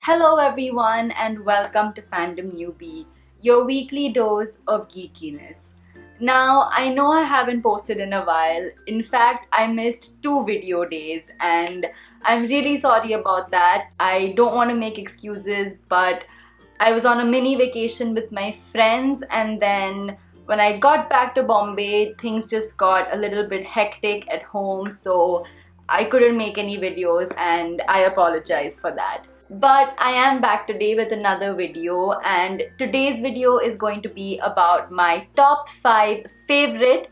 Hello everyone and welcome to Fandom Newbie, your weekly dose of geekiness. Now, I know I haven't posted in a while. In fact, I missed 2 video days and I'm really sorry about that. I don't want to make excuses, but I was on a mini vacation with my friends, and then when I got back to Bombay, things just got a little bit hectic at home, so I couldn't make any videos and I apologize for that. But I am back today with another video, and today's video is going to be about my top 5 favorite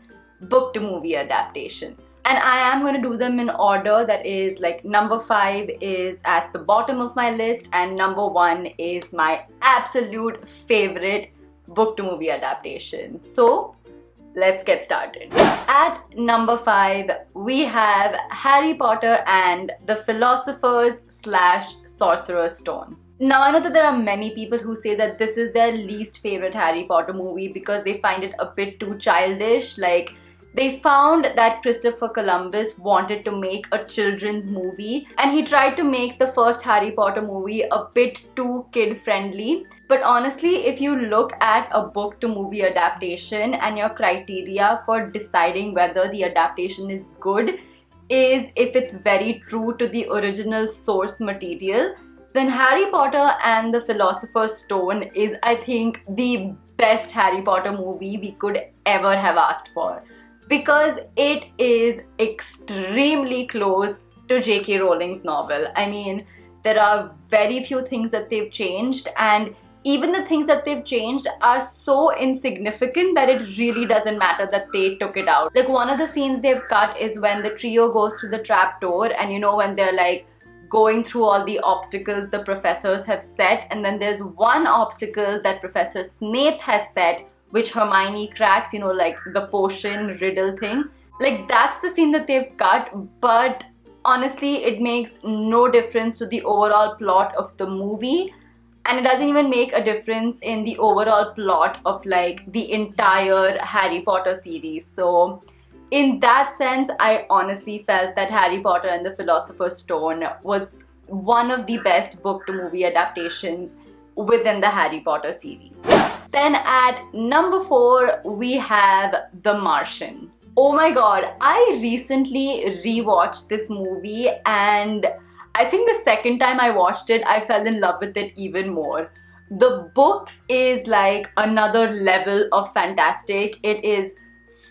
book to movie adaptations. And I am going to do them in order, that is like number 5 is at the bottom of my list and number 1 is my absolute favorite book to movie adaptation. So let's get started. At number 5, we have Harry Potter and the Philosopher's / Sorcerer's Stone. Now, I know that there are many people who say that this is their least favorite Harry Potter movie because they find it a bit too childish. Like, they found that Christopher Columbus wanted to make a children's movie and he tried to make the first Harry Potter movie a bit too kid-friendly. But honestly, if you look at a book to movie adaptation and your criteria for deciding whether the adaptation is good is if it's very true to the original source material, then Harry Potter and the Philosopher's Stone is, I think, the best Harry Potter movie we could ever have asked for, because it is extremely close to J.K. Rowling's novel. I mean, there are very few things that they've changed, and even the things that they've changed are so insignificant that it really doesn't matter that they took it out. Like, one of the scenes they've cut is when the trio goes through the trap door, and you know, when they're like going through all the obstacles the professors have set, and then there's one obstacle that Professor Snape has set which Hermione cracks, you know, like the potion riddle thing. Like, that's the scene that they've cut, but honestly, it makes no difference to the overall plot of the movie. And it doesn't even make a difference in the overall plot of like the entire Harry Potter series. So in that sense, I honestly felt that Harry Potter and the Philosopher's Stone was one of the best book to movie adaptations within the Harry Potter series. Then at number 4, we have The Martian. Oh my god, I recently rewatched this movie, and I think the second time I watched it, I fell in love with it even more. The book is like another level of fantastic. It is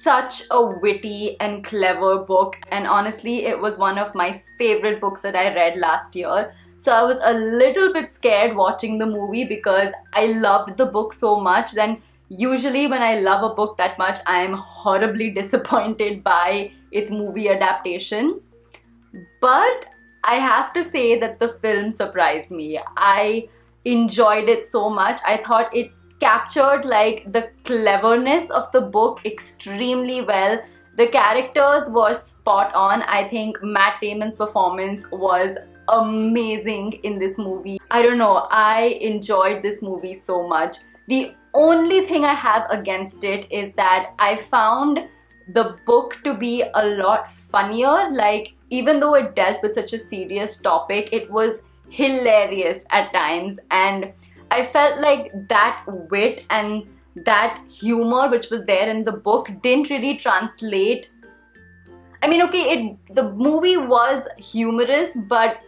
such a witty and clever book, and honestly, it was one of my favorite books that I read last year. So I was a little bit scared watching the movie because I loved the book so much. Then usually when I love a book that much, I am horribly disappointed by its movie adaptation. But I have to say that the film surprised me. I enjoyed it so much. I thought it captured like the cleverness of the book extremely well. The characters were spot on. I think Matt Damon's performance was amazing in this movie. I don't know, I enjoyed this movie so much. The only thing I have against it is that I found the book to be a lot funnier. Like, even though it dealt with such a serious topic, it was hilarious at times, and I felt like that wit and that humor which was there in the book didn't really translate. I mean, okay, the movie was humorous, but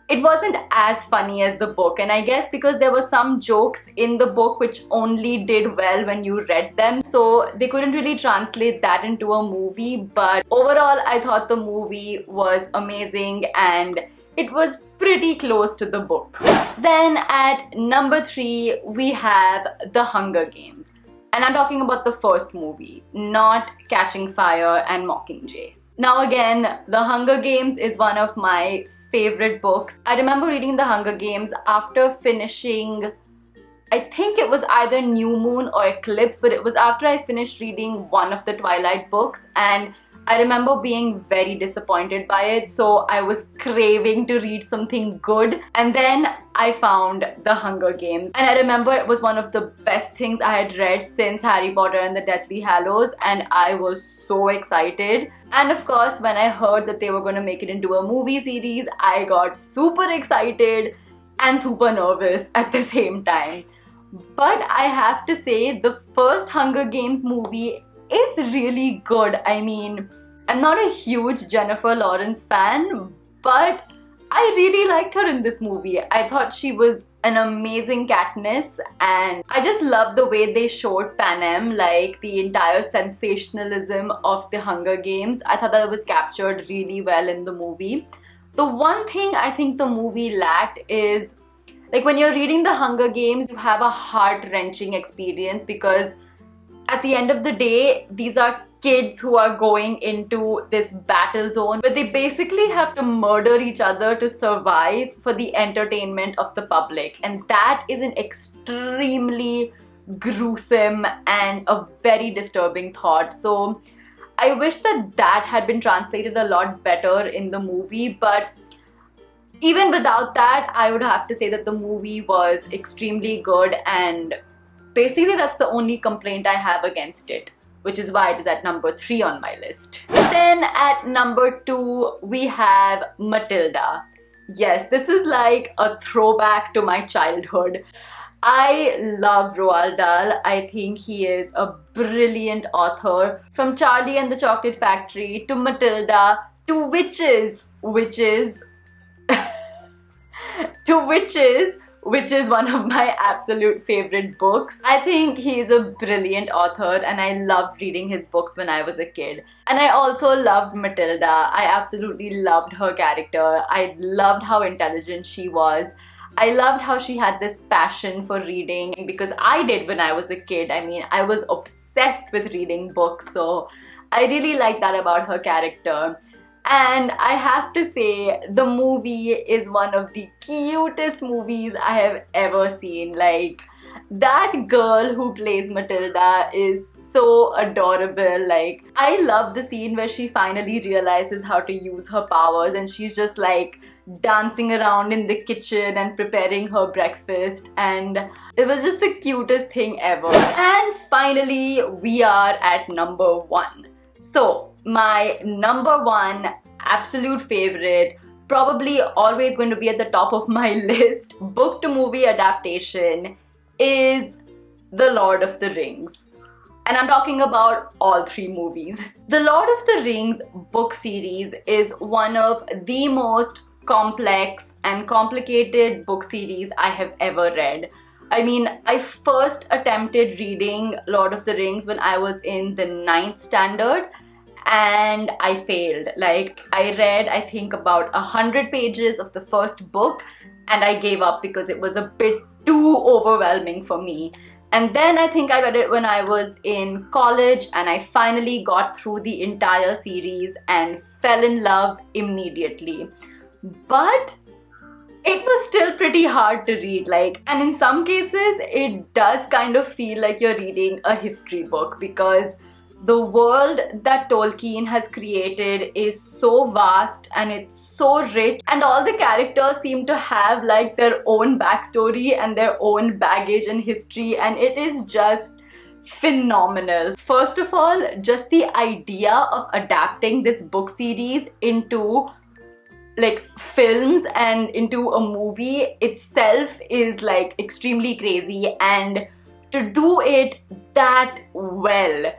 it wasn't as funny as the book, and I guess because there were some jokes in the book which only did well when you read them, so they couldn't really translate that into a movie. But overall, I thought the movie was amazing and it was pretty close to the book. Then at number 3, we have The Hunger Games. And I'm talking about the first movie, not Catching Fire and Mockingjay. Now again, The Hunger Games is one of my favorite books. I remember reading The Hunger Games after finishing, I think it was either New Moon or Eclipse, but it was after I finished reading one of the Twilight books, and I remember being very disappointed by it, so I was craving to read something good, and then I found The Hunger Games, and I remember it was one of the best things I had read since Harry Potter and the Deathly Hallows, and I was so excited. And of course, when I heard that they were going to make it into a movie series, I got super excited. and super nervous at the same time. But I have to say, the first Hunger Games movie is really good. I mean, I'm not a huge Jennifer Lawrence fan, but I really liked her in this movie. I thought she was an amazing Katniss, and I just love the way they showed Panem, like the entire sensationalism of the Hunger Games. I thought that was captured really well in the movie. The one thing I think the movie lacked is, like, when you're reading the Hunger Games, you have a heart-wrenching experience because at the end of the day, these are kids who are going into this battle zone where they basically have to murder each other to survive for the entertainment of the public. And that is an extremely gruesome and a very disturbing thought. So I wish that that had been translated a lot better in the movie, but even without that, I would have to say that the movie was extremely good, and basically that's the only complaint I have against it, which is why it is at number 3 on my list. Then at number 2, we have Matilda. Yes, this is like a throwback to my childhood. I love Roald Dahl. I think he is a brilliant author. From Charlie and the Chocolate Factory to Matilda to Witches, which is one of my absolute favorite books. I think he is a brilliant author, and I loved reading his books when I was a kid. And I also loved Matilda. I absolutely loved her character. I loved how intelligent she was. I loved how she had this passion for reading, because I did when I was a kid. I mean, I was obsessed with reading books, so I really liked that about her character. And I have to say, the movie is one of the cutest movies I have ever seen. Like, that girl who plays Matilda is so adorable. Like, I love the scene where she finally realizes how to use her powers, and she's just like dancing around in the kitchen and preparing her breakfast, and it was just the cutest thing ever. And finally, we are at number 1. So my number 1 absolute favorite, probably always going to be at the top of my list, book to movie adaptation is The Lord of the Rings. And I'm talking about all 3 movies. The Lord of the Rings book series is one of the most complex and complicated book series I have ever read. I mean, I first attempted reading Lord of the Rings when I was in the 9th standard, and I failed. Like, I read, I think, about 100 pages of the first book, and I gave up because it was a bit too overwhelming for me. And then I think I read it when I was in college, and I finally got through the entire series and fell in love immediately. But it was still pretty hard to read, like, and in some cases it does kind of feel like you're reading a history book, because the world that Tolkien has created is so vast and it's so rich, and all the characters seem to have like their own backstory and their own baggage and history, and it is just phenomenal. First of all, just the idea of adapting this book series into like films and into a movie itself is like extremely crazy, and to do it that well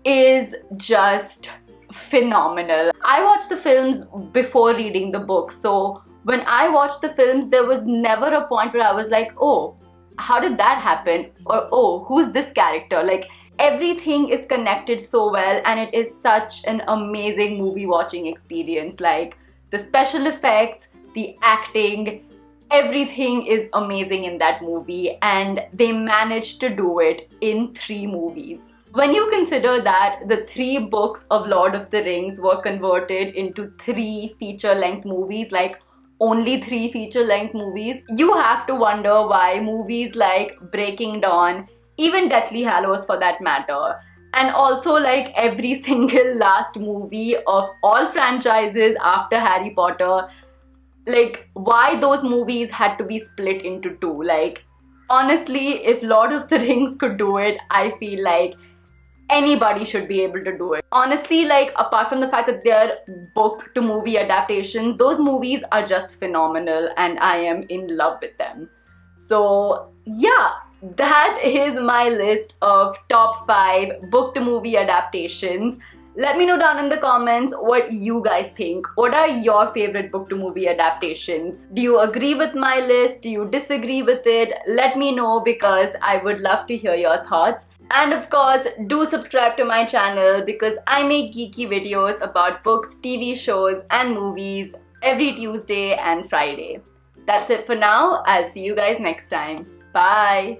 is just phenomenal. I watched the films before reading the book, so when I watched the films, there was never a point where I was like, oh, how did that happen? Or, oh, who's this character? Like, everything is connected so well, and it is such an amazing movie watching experience. Like, the special effects, the acting, everything is amazing in that movie, and they managed to do it in 3 movies. When you consider that the 3 books of Lord of the Rings were converted into 3 feature-length movies, like only 3 feature-length movies, you have to wonder why movies like Breaking Dawn, even Deathly Hallows for that matter, and also like every single last movie of all franchises after Harry Potter, like why those movies had to be split into 2. Like, honestly, if Lord of the Rings could do it, I feel like anybody should be able to do it. Honestly, like, apart from the fact that they're book to movie adaptations, those movies are just phenomenal and I am in love with them. So yeah, that is my list of top 5 book to movie adaptations. Let me know down in the comments what you guys think. What are your favorite book to movie adaptations? Do you agree with my list? Do you disagree with it? Let me know, because I would love to hear your thoughts. And of course, do subscribe to my channel, because I make geeky videos about books, TV shows and movies every Tuesday and Friday. That's it for now. I'll see you guys next time. Bye!